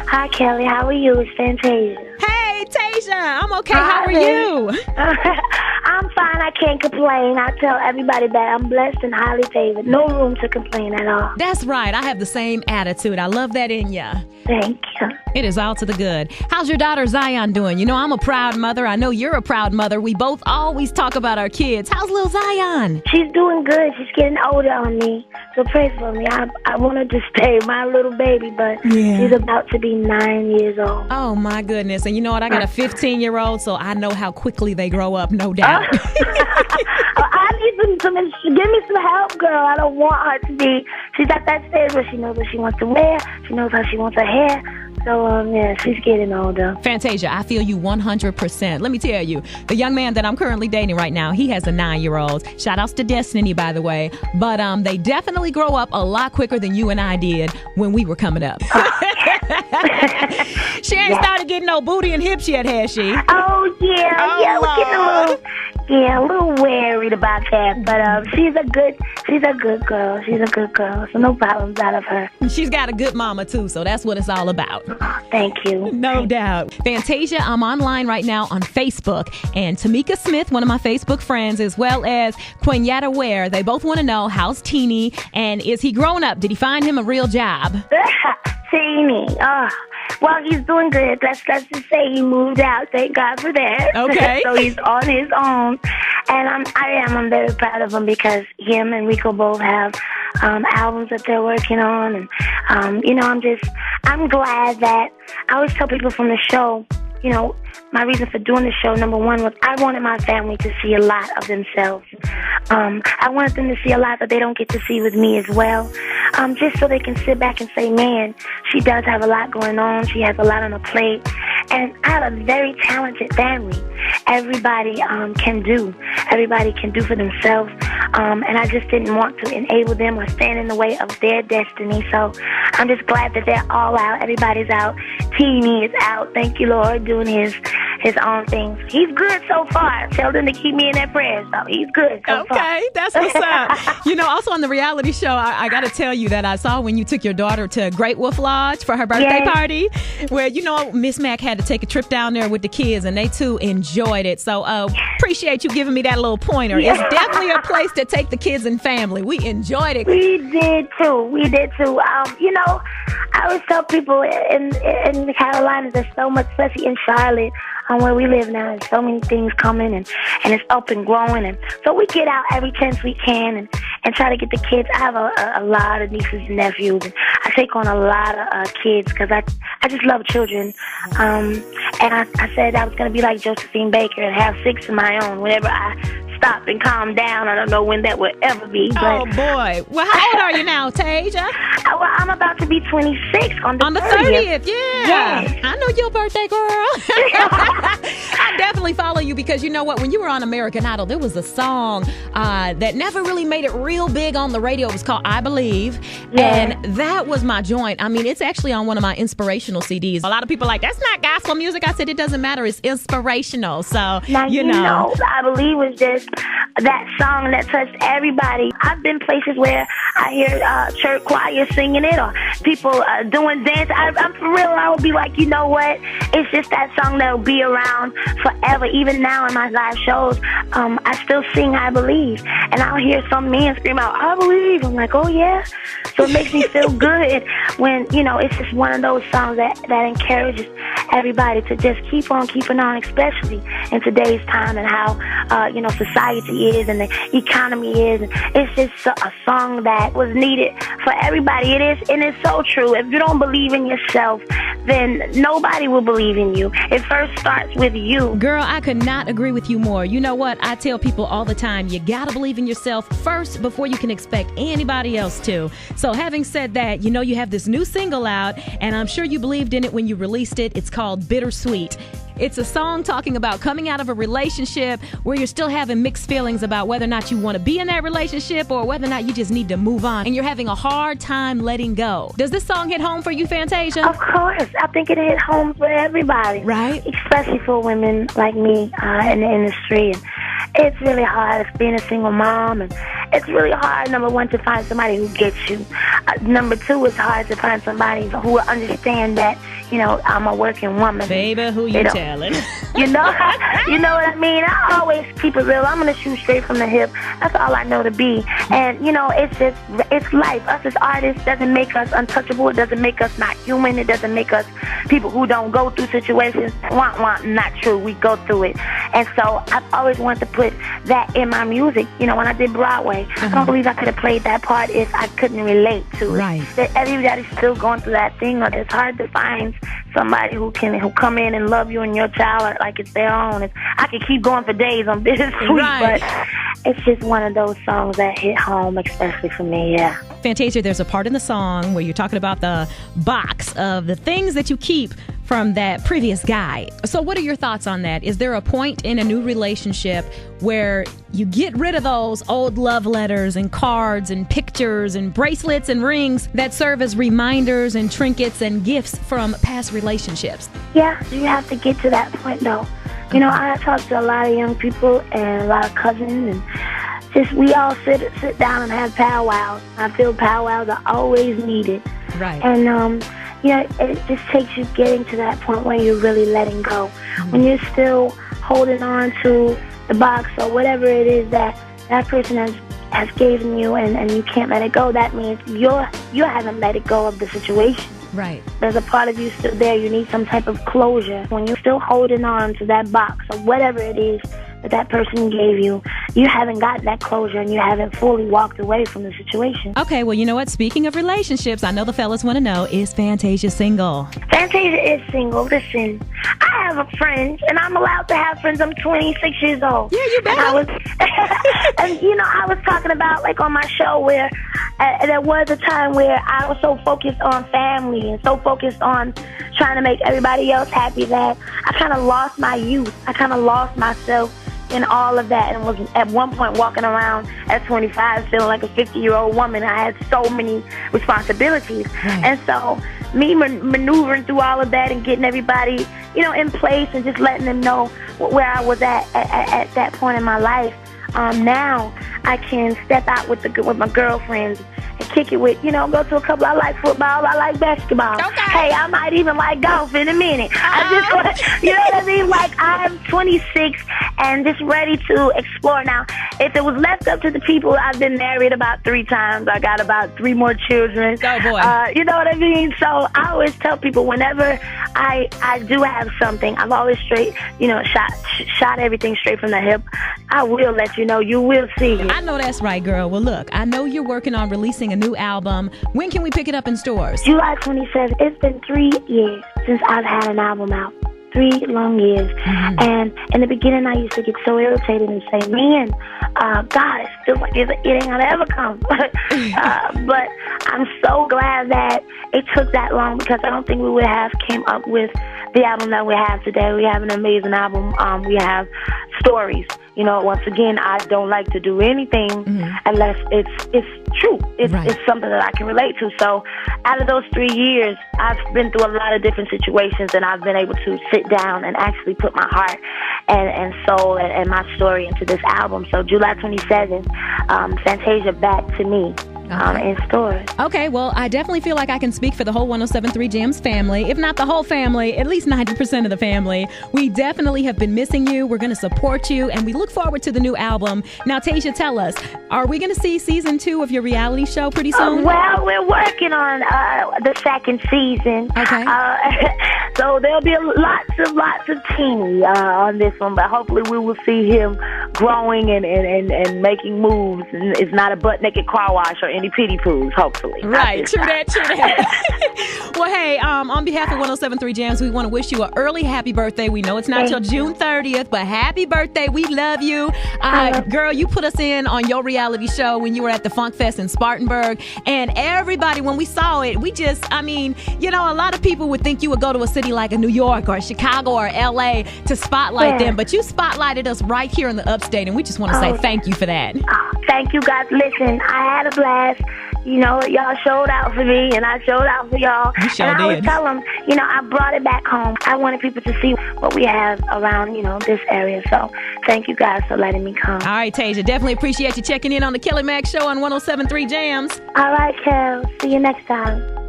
Hi, Kelly. How are you? It's Fantasia. Hey, Tasia. I'm okay. How are you? I'm fine. I can't complain. I tell everybody that I'm blessed and highly favored. No room to complain at all. That's right. I have the same attitude. I love that in ya. Thank you. It is all to the good. How's your daughter Zion doing? You know, I'm a proud mother. I know you're a proud mother. We both always talk about our kids. How's little Zion? She's doing good. She's getting older on me. So pray for me. I want her to stay my little baby, but she's about to be 9 years old. Oh, my goodness. And you know what? I got a 15-year-old, so I know how quickly they grow up, no doubt. I need some give me some help, girl. I don't want her to be. She's at that stage where she knows what she wants to wear. She knows how she wants her hair. So, she's getting older. Fantasia, I feel you 100%. Let me tell you, the young man that I'm currently dating right now, he has a 9-year-old. Shout outs to Destiny, by the way. But they definitely grow up a lot quicker than you and I did when we were coming up. She ain't started getting no booty and hips yet, has she? Oh, yeah. Oh, yeah, we're getting a little worried about that. But she's a good girl. She's a good girl. So no problems out of her. She's got a good mama, too, so that's what it's all about. Oh, thank you. No doubt. Fantasia, I'm online right now on Facebook. And Tamika Smith, one of my Facebook friends, as well as Quinetta Ware, they both want to know, how's Teeny? And is he grown up? Did he find him a real job? Teeny. Well, he's doing good. Let's just say he moved out. Thank God for that. Okay. So he's on his own. And I'm very proud of him because him and Rico both have albums that they're working on. And, I'm glad that I always tell people from the show, my reason for doing the show, number one, was I wanted my family to see a lot of themselves. I wanted them to see a lot that they don't get to see with me as well. Just so they can sit back and say, man, she does have a lot going on. She has a lot on her plate. And I have a very talented family. Everybody can do. Everybody can do for themselves. And I just didn't want to enable them or stand in the way of their destiny. So I'm just glad that they're all out. Everybody's out. Teeny is out. Thank you, Lord, doing his own things. He's good so far. Tell them to keep me in their prayers. So he's good so far. Okay, that's what's up. Also on the reality show, I got to tell you that I saw when you took your daughter to Great Wolf Lodge for her birthday party, where, Miss Mac had to take a trip down there with the kids, and they, too, enjoyed it. So appreciate you giving me that little pointer. It's definitely a place to take the kids and family. We enjoyed it. We did, too. I always tell people in the Carolinas, there's so much, especially in Charlotte, where we live now, there's so many things coming, and it's up and growing. And so we get out every chance we can and try to get the kids. I have a lot of nieces and nephews, and I take on a lot of kids because I just love children. And I said I was going to be like Josephine Baker and have 6 of my own whenever I stop and calm down. I don't know when that will ever be. But oh, boy. Well, how old are you now, Tasia? Well, I'm about to be 26 on the 30th. Yeah. Yes. I know your birthday, girl. I definitely follow you because you know what? When you were on American Idol, there was a song that never really made it real big on the radio. It was called I Believe. Yeah. And that was my joint. I mean, it's actually on one of my inspirational CDs. A lot of people are like, that's not gospel music. I said, it doesn't matter. It's inspirational. So, now, you know, I Believe was just that song that touched everybody. I've been places where I hear church choir singing it or people doing dance. I'm for real. I would be like, you know what? It's just that song that will be around forever. Even now in my live shows, I still sing I Believe. And I'll hear some men scream out, I believe. I'm like, oh, yeah. So it makes me feel good when, it's just one of those songs that encourages everybody to just keep on keeping on, especially in today's time and how, society is and the economy is. And it's just a song that was needed for everybody. It is, and it's so true. If you don't believe in yourself, then nobody will believe in you. It first starts with you. Girl, I could not agree with you more. You know what? I tell people all the time, you gotta believe in yourself first before you can expect anybody else to. So having said that, you have this new single out, and I'm sure you believed in it when you released it. It's called Bittersweet. It's a song talking about coming out of a relationship where you're still having mixed feelings about whether or not you want to be in that relationship or whether or not you just need to move on, and you're having a hard time letting go. Does this song hit home for you, Fantasia? Of course. I think it hit home for everybody. Right? Especially for women like me in the industry. And it's really hard being a single mom, and it's really hard, number one, to find somebody who gets you. Number two, it's hard to find somebody who will understand that I'm a working woman. Baby, who you telling? You know what I mean? I always keep it real. I'm going to shoot straight from the hip. That's all I know to be. And, it's life. Us as artists doesn't make us untouchable. It doesn't make us not human. It doesn't make us people who don't go through situations. Not true. We go through it. And so I've always wanted to put that in my music. When I did Broadway, I don't believe I could have played that part if I couldn't relate to it. Right. That everybody's still going through that thing, or it's hard to find somebody who come in and love you and your child like it's their own. I could keep going for days on Bittersweet, right. But it's just one of those songs that hit home, especially for me, yeah. Fantasia, there's a part in the song where you're talking about the box of the things that you keep from that previous guy. So what are your thoughts on that? Is there a point in a new relationship where you get rid of those old love letters and cards and pictures and bracelets and rings that serve as reminders and trinkets and gifts from past relationships? Yeah, you have to get to that point, though. I talk to a lot of young people and a lot of cousins, and we all sit down and have powwows. I feel powwows are always needed. Right. And, it just takes you getting to that point where you're really letting go. Mm-hmm. When you're still holding on to the box or whatever it is that person has given you and you can't let it go, that means you haven't let it go of the situation. Right. There's a part of you still there. You need some type of closure. When you're still holding on to that box or whatever it is that person gave you, you haven't gotten that closure and you haven't fully walked away from the situation. Okay, well, you know what? Speaking of relationships, I know the fellas want to know, is Fantasia single? Fantasia is single. Listen, I have a friend, and I'm allowed to have friends. I'm 26 years old. Yeah, you bet. I was talking about, on my show where there was a time where I was so focused on family and so focused on trying to make everybody else happy that I kind of lost my youth. I kind of lost myself in all of that, and was at one point walking around at 25 feeling like a 50-year-old woman. I had so many responsibilities. Right. And so me maneuvering through all of that and getting everybody, in place and just letting them know where I was at that point in my life. Now I can step out with my girlfriends and kick it with, go to a couple. I like football. I like basketball. Okay. Hey, I might even like golf in a minute. I just want to, what I mean? I'm 26 and just ready to explore. Now, if it was left up to the people, I've been married about 3 times. I got about 3 more children. Oh, boy. You know what I mean? So I always tell people whenever I do have something, I've always shot everything straight from the hip. I will let you know. You will see it. I know that's right, girl. Well, look, I know you're working on releasing a new album. When can we pick it up in stores? July 27th. It's been 3 years since I've had an album out. 3 long years. Mm-hmm. And in the beginning, I used to get so irritated and say, man, God, it feels like it ain't going to ever come. But I'm so glad that it took that long, because I don't think we would have came up with the album that we have today. We have an amazing album. We have stories. Once again, I don't like to do anything unless it's true. It's something that I can relate to. So out of those 3 years, I've been through a lot of different situations, and I've been able to sit down and actually put my heart and soul and my story into this album. So July 27th, Fantasia Back to Me. In stores. Okay, well, I definitely feel like I can speak for the whole 107.3 JAMZ family. If not the whole family, at least 90% of the family. We definitely have been missing you. We're going to support you, and we look forward to the new album. Now, Tasia, tell us, are we going to see season 2 of your reality show pretty soon? Well, we're working on the 2nd season. Okay. So there'll be lots of teeny on this one, but hopefully we will see him growing and making moves. And it's not a butt-naked car wash or any pity poos, hopefully. Right, true that. Well, hey, on behalf of 107.3 JAMZ, we want to wish you an early happy birthday. We know it's not till June 30th, but happy birthday. We love you. Girl, you put us in on your reality show when you were at the Funk Fest in Spartanburg, and everybody, when we saw it, a lot of people would think you would go to a city like a New York or Chicago or LA to spotlight them, but you spotlighted us right here in the upstate, and we just want to say thank you for that. Thank you, guys. Listen, I had a blast. Y'all showed out for me, and I showed out for y'all. You sure and I did. always tell them, I brought it back home. I wanted people to see what we have around, this area. So thank you guys for letting me come. All right, Tasia, definitely appreciate you checking in on the Kelly Mack Show on 107.3 JAMZ. All right, Kel. See you next time.